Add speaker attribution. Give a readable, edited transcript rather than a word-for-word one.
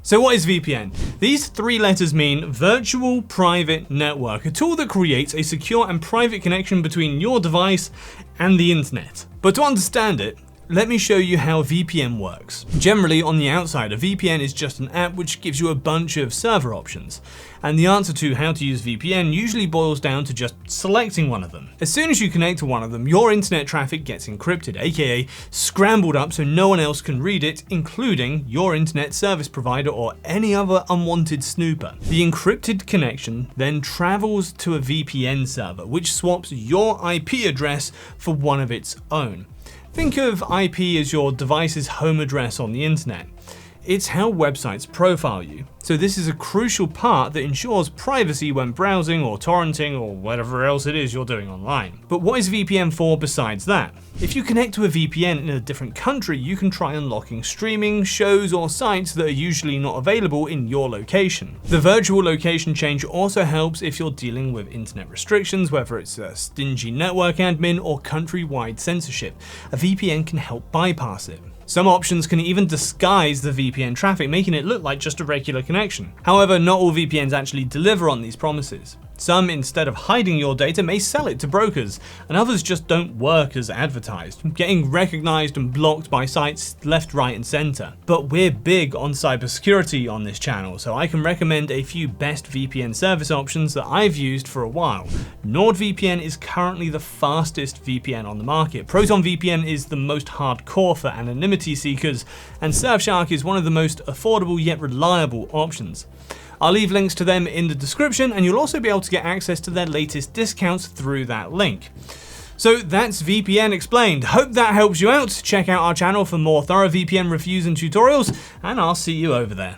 Speaker 1: So what is VPN? These three letters mean Virtual Private Network, a tool that creates a secure and private connection between your device and the internet. But to understand it, let me show you how VPN works. Generally, on the outside, a VPN is just an app which gives you a bunch of server options. And the answer to how to use VPN usually boils down to just selecting one of them. As soon as you connect to one of them, your internet traffic gets encrypted, aka scrambled up so no one else can read it, including your internet service provider or any other unwanted snooper. The encrypted connection then travels to a VPN server, which swaps your IP address for one of its own. Think of IP as your device's home address on the internet. It's how websites profile you. So this is a crucial part that ensures privacy when browsing or torrenting or whatever else it is you're doing online. But what is VPN for besides that? If you connect to a VPN in a different country, you can try unlocking streaming, shows, or sites that are usually not available in your location. The virtual location change also helps if you're dealing with internet restrictions, whether it's a stingy network admin or country-wide censorship. A VPN can help bypass it. Some options can even disguise the VPN traffic, making it look like just a regular connection. However, not all VPNs actually deliver on these promises. Some, instead of hiding your data, may sell it to brokers, and others just don't work as advertised, getting recognized and blocked by sites left, right, and center. But we're big on cybersecurity on this channel, so I can recommend a few best VPN service options that I've used for a while. NordVPN is currently the fastest VPN on the market. ProtonVPN is the most hardcore for anonymity seekers, and Surfshark is one of the most affordable yet reliable options. I'll leave links to them in the description, and you'll also be able to get access to their latest discounts through that link. So that's VPN explained. Hope that helps you out. Check out our channel for more thorough VPN reviews and tutorials, and I'll see you over there.